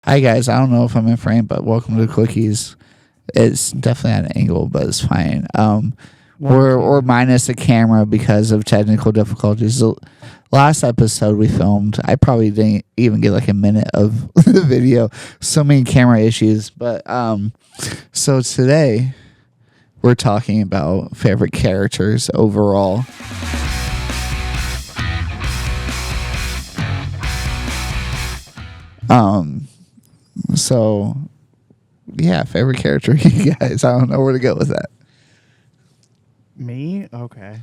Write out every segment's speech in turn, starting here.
Hi guys, I don't know if I'm in frame, but welcome to Quickies. It's definitely at an angle, but it's fine. We're minus a camera because of technical difficulties. The last episode we filmed, I probably didn't even get like a minute of the video. So many camera issues. But so today we're talking about favorite characters overall. So yeah, favorite character, you guys. I don't know where to go with that. Me? Okay.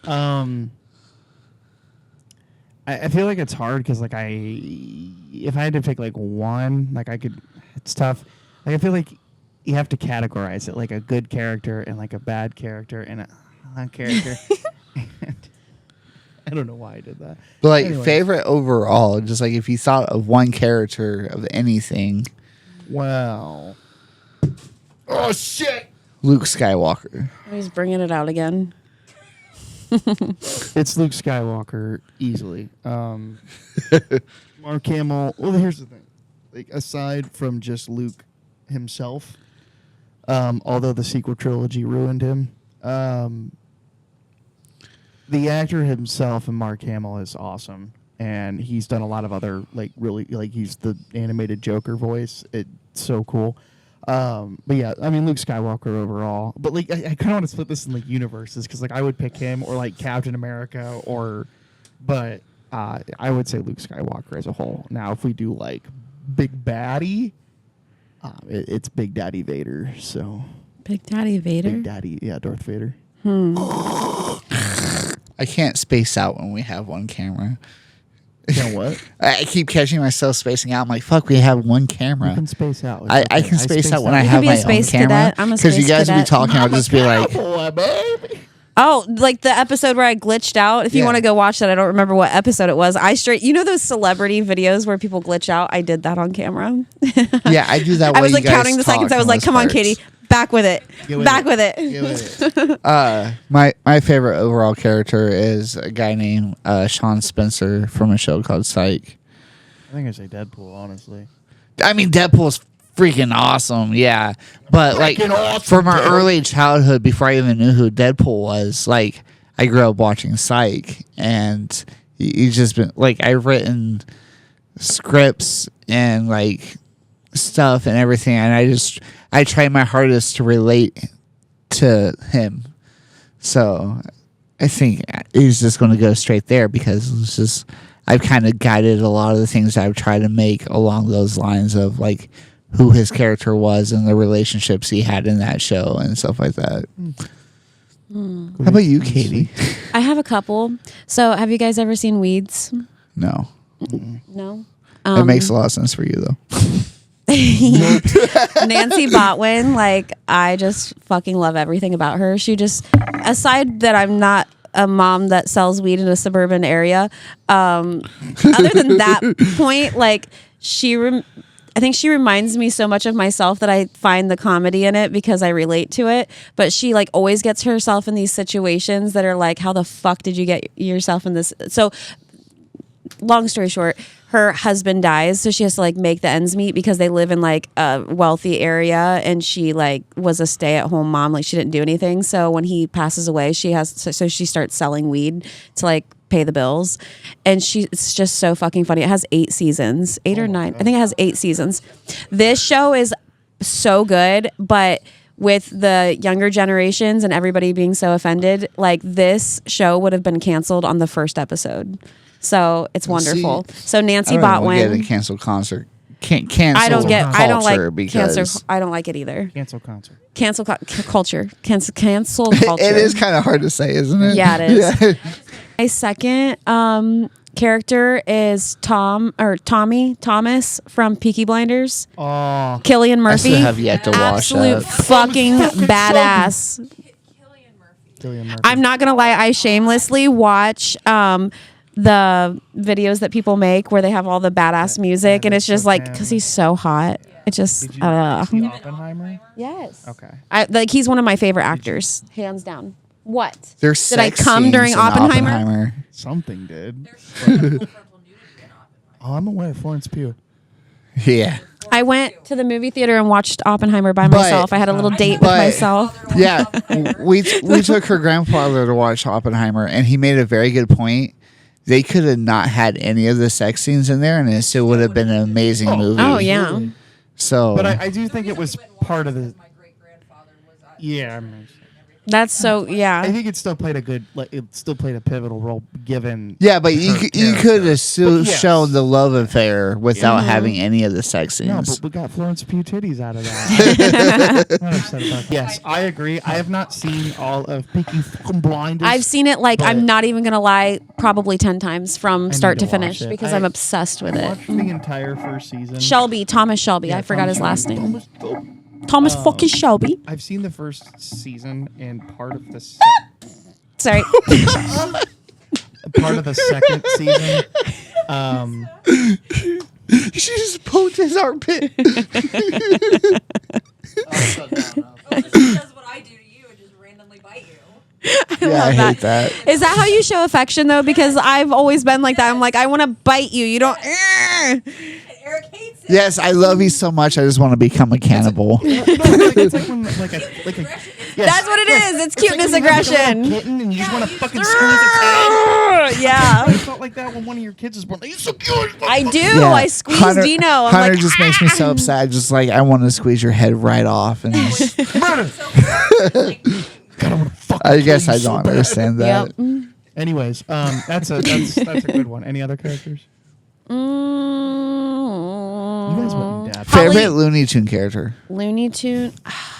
I feel like it's hard because if I had to pick like one, like it's tough. Like I feel like you have to categorize it like a good character and like a bad character and a character. I don't know why I did that. But like Anyways. favorite overall, just like if you thought of one character of anything. Wow. Oh shit! Luke Skywalker. He's bringing it out again. It's Luke Skywalker easily. Mark Hamill. Well, here's the thing. Like aside from just Luke himself, although the sequel trilogy ruined him, the actor himself and Mark Hamill is awesome, and he's done a lot of other he's the animated Joker voice. It's so cool. But yeah, I mean Luke Skywalker overall. But like I kind of want to split this in like universes because like I would pick him or like Captain America but I would say Luke Skywalker as a whole. Now if we do like big baddie, it's Big Daddy Vader. So Big Daddy Vader? Big Daddy, yeah, Darth Vader. I can't space out when we have one camera. You know what? I keep catching myself spacing out. I'm like, fuck, we have one camera. You can space out. I can space out when I You have could be a my own space camera. cadet. I'm a Because you space guys would be cadet. talking, I'll just be like, Oh, like the episode where I glitched out. If you Yeah. want to go watch that, I don't remember what episode it was. You know those celebrity videos where people glitch out? I did that on camera. yeah, I do that. I while was you like guys counting the talk seconds. I was on like, those come on, parts. Katie. Back with it. Get with Back it. with it. Get with it. My favorite overall character is a guy named Sean Spencer from a show called Psych. I think I say Deadpool, honestly. I mean, Deadpool's freaking awesome, yeah. But like awesome, from our dude. early childhood, before I even knew who Deadpool was, like I grew up watching Psych, and he's just been like I've written scripts and like stuff and everything, and I try my hardest to relate to him. So I think he's just going to go straight there because it's just I've kind of guided a lot of the things I've tried to make along those lines of like who his character was and the relationships he had in that show and stuff like that. How about you, Katie? I have a couple. So have you guys ever seen Weeds? No. No? It makes a lot of sense for you, though. Nancy Botwin, like I just fucking love everything about her. She just, aside that I'm not a mom that sells weed in a suburban area, other than that point, like I think she reminds me so much of myself that I find the comedy in it because I relate to it. But she like always gets herself in these situations that are like, how the fuck did you get yourself in this? So long story short, her husband dies, so she has to like make the ends meet because they live in like a wealthy area, and she like was a stay-at-home mom, like she didn't do anything. So when he passes away, she starts selling weed to like pay the bills, and it's just so fucking funny. It has 8 seasons, 8 or 9. I think it has 8 seasons. This show is so good, but with the younger generations and everybody being so offended, like this show would have been canceled on the first episode. So it's wonderful. So Nancy Botwin. Get a cancel concert. Cancel I don't culture like because cancer. I don't like it either. Cancel concert. Cancel culture. Cancel culture. it is kind of hard to say, isn't it? Yeah, it is. My second character is Tommy Thomas from Peaky Blinders. Oh, Killian I Murphy. still have yet to watch Absolute that. fucking badass. Cillian Murphy. I'm not gonna lie, I shamelessly watch the videos that people make where they have all the badass music, and it's just like because he's so hot. It just Did you see Oppenheimer? yes. Okay. He's one of my favorite actors, hands down. What? There's Did I sex come scenes during in Oppenheimer? Something did. Oh, I'm aware. Florence Pugh. Yeah. I went to the movie theater and watched Oppenheimer by myself. I had a little date with but- myself. Yeah, we took her grandfather to watch Oppenheimer, and he made a very good point. They could have not had any of the sex scenes in there, and it still would have been an amazing movie. Oh yeah. So, But I do think it was part of the. Yeah, I mean, That's so yeah. I think it still played a pivotal role given. yeah, but you her could character. have still But yes. shown the love affair without having any of the sex No, scenes. but we got Florence Pugh titties out of that. Not upset about that. Yes, I agree. I have not seen all of Peaky fucking Blinders. I've seen it like but- I'm not even gonna lie, probably 10 times from need start to to finish watch it. because I- I'm obsessed with I it. watched the entire first season. Thomas Shelby. Yeah, I forgot his last name. Thomas- Thomas fucking Shelby. I've seen the first season and part of the Sorry. part of the second season. She just poked his armpit. She does what I do to you and just randomly bite you. Yeah, I hate that. Is that how you show affection though? Because I've always been like that. I'm like, I want to bite you. You don't. And Eric hates it. Yes, I love you so much. I just want to become a cannibal. It's like when like a yes, That's what it is. It's like cuteness when you have, like, a little aggression. kitten and you just want to you fucking just- squeeze its head. Yeah. I felt like that when one of your kids was born. You're so cute. I do. I squeeze Dino. I'm Hunter like, just makes me so upset. Just like I want to squeeze your head right off, and just, Murder. Like, God, I want to fucking I guess kill I you so don't bad. understand that. Yep. Anyways, that's a good one. Any other characters? You guys went in depth. Probably- Favorite Looney Tune character? Looney Tune.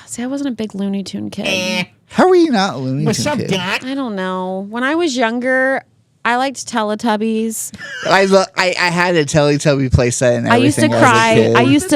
See, I wasn't a big Looney Tune kid. How are you not a Looney What's Tune up, kid? Doc? I don't know. When I was younger, I liked Teletubbies. I had a Teletubby playset and everything. I used to as a cry. kid. I used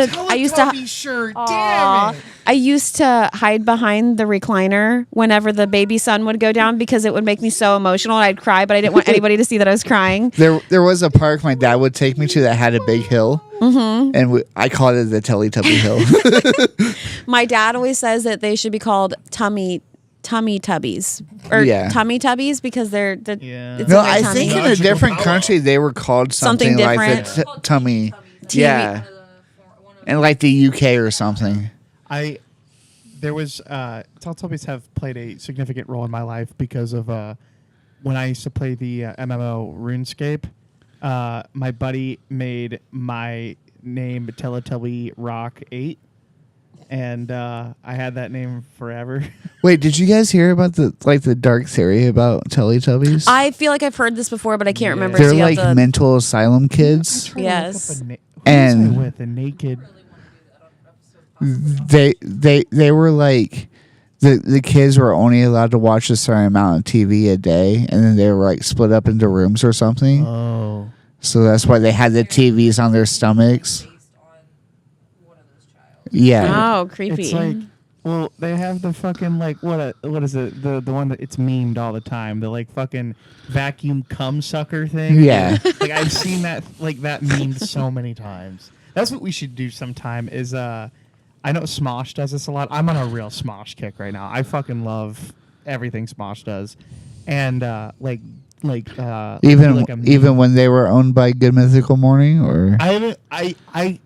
to. Sure, Aw. damn it. I used to hide behind the recliner whenever the baby sun would go down because it would make me so emotional. I'd cry, but I didn't want anybody to see that I was crying. There was a park my dad would take me to that had a big hill, and I called it the Teletubby Hill. My dad always says that they should be called tummy tubbies or Yeah. tummy tubbies because they're Yeah. it's No, in their I tummy. think in a Logical different power. country they were called something, Something like the different. tummy. TV. Yeah, in like the UK or something. There was Teletubbies have played a significant role in my life because of when I used to play the MMO RuneScape. My buddy made my name Teletubby Rock 8, and I had that name forever. Wait, did you guys hear about the dark theory about Teletubbies? I feel like I've heard this before, but I can't remember. They're so you have like to- mental asylum kids. Yes. Who And- was I with a naked. They were like the kids were only allowed to watch a certain amount of TV a day, and then they were like split up into rooms or something. Oh. So that's why they had the TVs on their stomachs. based on one of those child. Yeah. Oh, creepy. It's like, well, they have the fucking like what is it? The one that it's memed all the time. The like fucking vacuum cum sucker thing. Yeah. Like I've seen that memed so many times. That's what we should do sometime. Is I know Smosh does this a lot. I'm on a real Smosh kick right now. I fucking love everything Smosh does, and Even when they were owned by Good Mythical Morning, or I haven't. I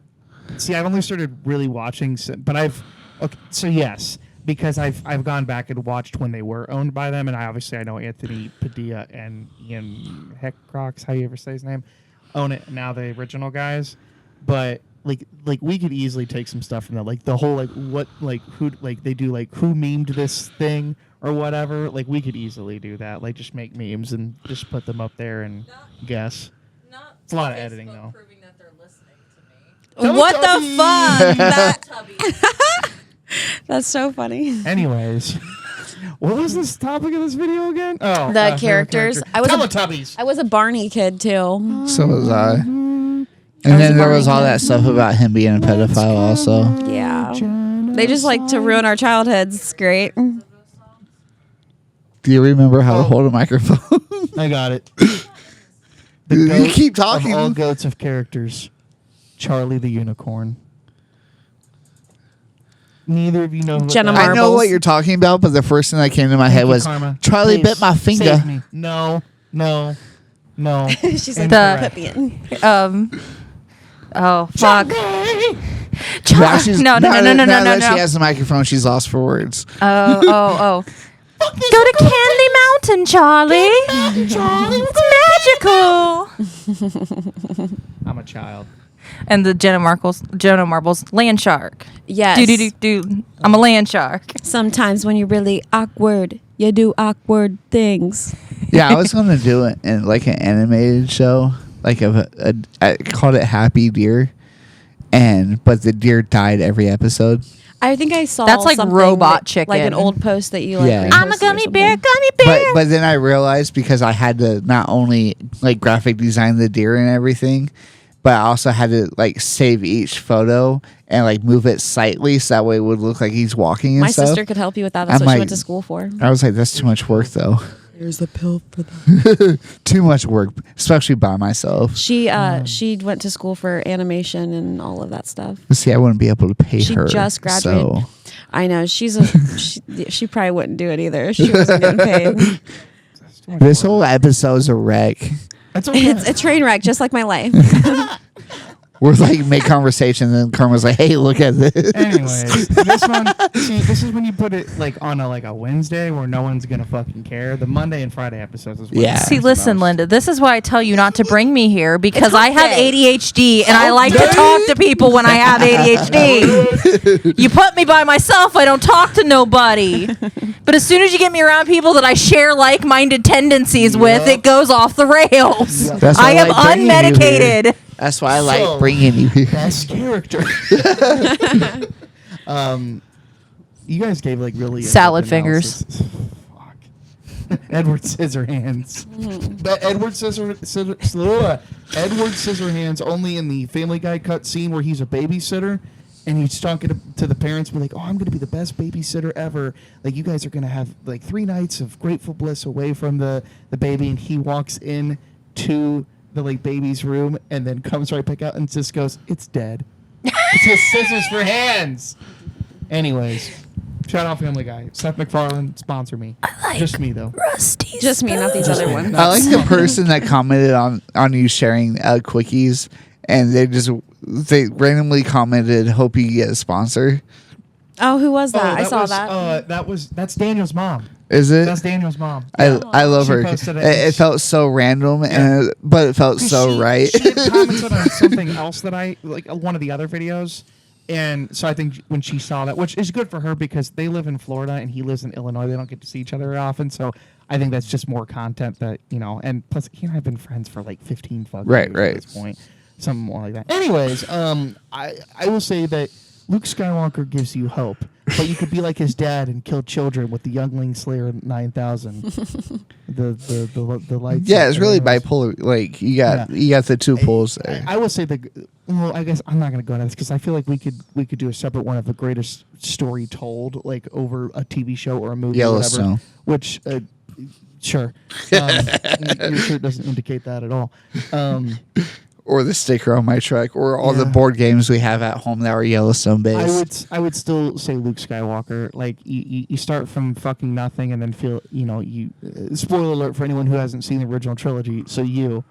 see. I've only started really watching, but I've. Okay, so yes, because I've gone back and watched when they were owned by them, and I know Anthony Padilla and Ian Heckrox, how you ever say his name, own it now. The original guys, but like we could easily take some stuff from that, like the whole who they do who memed this thing or whatever. Like we could easily do that. Like just make memes and just put them up there and guess. Not It's a lot of Facebook editing, though. Proving that they're listening to me. what the fuck? Tubby. That's so funny. Anyways, what was this topic of this video again? Oh, The characters. I was a- Teletubbies. I was a Barney kid too. so was I. And was then a there was Barney all kid. that stuff about him being a pedophile also. Yeah. They just like to ruin our childhoods. It's great. Do you remember how to hold a microphone? I got it. You goat keep talking. Of all goats of characters, Charlie the Unicorn. Neither of you know who Jenna that is. I know Marbles. what you're talking about, but the first thing that came to my Thank head you, was Karma. Charlie Please, bit my finger. save me. No. She's like Incorrect. the Oh fuck. Now she's, no. now that she has the microphone, she's lost for words. Oh. Go to Candy Mountain, Charlie. It's magical. I'm a child. And the Jenna Marbles land shark. Yes. Do. I'm a land shark. Sometimes when you're really awkward, you do awkward things. Yeah, I was gonna do it in like an animated show, like I called it Happy Deer, but the deer died every episode. I think I saw That's like something Robot like an Chicken. old post that you like. Yeah. I'm a reposted or gummy something. bear, gummy bear. But then I realized because I had to not only like graphic design the deer and everything, but I also had to like save each photo and like move it slightly so that way it would look like he's walking and My stuff. sister could help you with that. That's I'm what she like- went to school for. I was like, that's too much work though. Here's a pill for that. Too much work, especially by myself. She went to school for animation and all of that stuff. See, I wouldn't be able to pay She her. just graduated. So. I know she probably wouldn't do it either. She wasn't getting paid. This whole episode's a wreck. That's okay. It's a train wreck, just like my life. We're like make conversation, and Karma's like, "Hey, look at this." Anyways, this one. See, this is when you put it like on a Wednesday where no one's gonna fucking care. The Monday and Friday episodes is what Yeah. matters See, the listen, most. Linda, this is why I tell you not to bring me here because It's I have okay. ADHD and I like to talk to people when I have ADHD. You put me by myself, I don't talk to nobody. But as soon as you get me around people that I share like-minded tendencies with, it goes off the rails. Yep. That's why I am like bringing you here. unmedicated. That's why I So- like bringing you here. Best character. You guys gave like really Salad in-depth fingers. analysis. Fuck. Edward Scissorhands. But Edward Scissorhands only in the Family Guy cut scene where he's a babysitter and he's talking to the parents, be like, "Oh, I'm going to be the best babysitter ever. Like, you guys are going to have like 3 nights of grateful bliss away from the baby." And he walks in to the like baby's room and then comes right back out and just goes, "It's dead." It's just scissors for hands. Anyways, shout out Family Guy. Seth MacFarlane, sponsor me. Just me though. Rusty. Just me, not these other me. ones. I like the person that commented on you sharing quickies, and they randomly commented, "Hope you get a sponsor." Oh, who was that? I saw was, that. That's Daniel's mom. Is it? That's Daniel's mom. I love She her. posted it. It felt so random, but it felt so right. She had commented on something else that I like, one of the other videos, and so I think when she saw that, which is good for her because they live in Florida and he lives in Illinois, they don't get to see each other very often. So I think that's just more content that and plus he and I have been friends for like 15 fucking Right, years right. at this point, something more like that. Anyways, I will say that Luke Skywalker gives you hope, but you could be like his dad and kill children with the Youngling Slayer 9000. the lights. Yeah, it's really bipolar. Like you got the two poles there. I will say I guess I'm not going to go into this because I feel like we could do a separate one of the greatest story told, like over a TV show or a movie, or whatever. Yellowstone. Which, sure, your shirt doesn't indicate that at all. Or the sticker on my truck, or all the board games we have at home that are Yellowstone based. I would still say Luke Skywalker. Like you start from fucking nothing and then feel you. Spoiler alert for anyone who hasn't seen the original trilogy. So he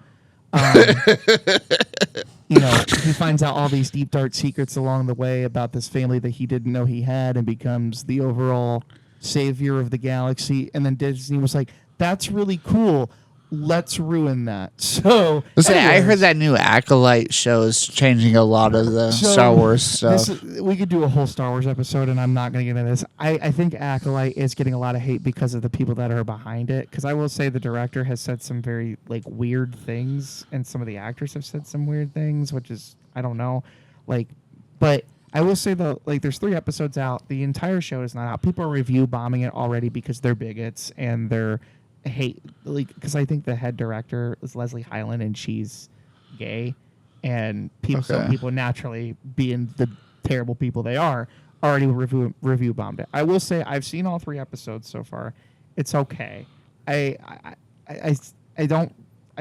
finds out all these deep dark secrets along the way about this family that he didn't know he had, and becomes the overall savior of the galaxy. And then Disney was like, "That's really cool. Let's ruin that." So I anyways. heard that new Acolyte show is changing a lot of the So, Star Wars stuff. we could do a whole Star Wars episode, and I'm not going to get into this. I think Acolyte is getting a lot of hate because of the people that are behind it. Because I will say the director has said some very weird things, and some of the actors have said some weird things, which is I don't know, but I will say though, there's 3 episodes out. The entire show is not out. People are review bombing it already because they're bigots and they're hate because I think the head director is Leslie Hyland and she's gay, and some people naturally being the terrible people they are already review bombed it. I will say I've seen all 3 episodes so far. It's okay. I don't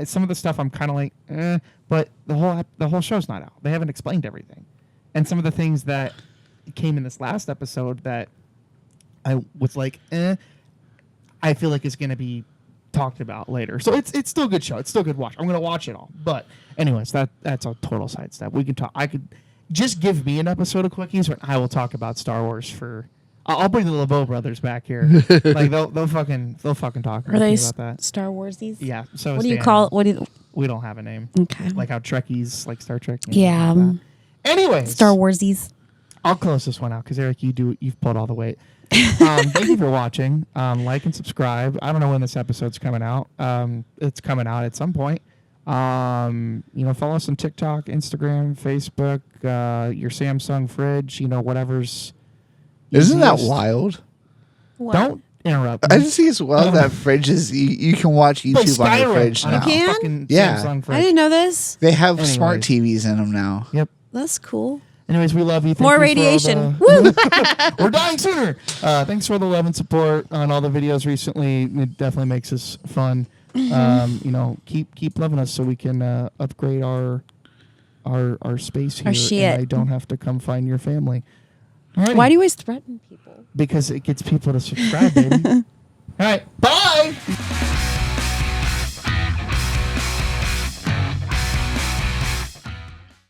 some of the stuff I'm kind of like but the whole show's not out. They haven't explained everything, and some of the things that came in this last episode that I was like I feel like it's going to be talked about later. So it's still a good show. It's still a good watch. I'm gonna watch it all. But anyways, that's a total sidestep. We can talk. I could just give me an episode of Quickies, and I will talk about Star Wars for. I'll bring the LeBeau brothers back here. Like they'll fucking talk Are they about that. Star Warsies? Yeah. So What is do you Dan. call? What do you? We don't have a name. Okay. Like how Trekkies, like Star Trek. Yeah. Anyways, Star Warsies. I'll close this one out because Eric, you've pulled all the weight. Thank you for watching. Like and subscribe. I don't know when this episode's coming out. It's coming out at some point. Follow us on TikTok, Instagram, Facebook, your Samsung fridge. Whatever's. Isn't that easiest. wild? What? Don't interrupt. I me. just think it's wild that fridges you can watch Play YouTube on your Skyrim fridge on a now. You can? fucking Yeah. Samsung fridge. I didn't know this. They have smart Anyways. TVs in them now. Yep. That's cool. Anyways, we love you. Thank More you for all radiation. the- We're dying sooner. Thanks for the love and support on all the videos recently. It definitely makes us fun. Keep loving us so we can upgrade our space here. Our shit. And I don't have to come find your family. Alrighty. Why do you always threaten people? Because it gets people to subscribe, baby. All right. Bye.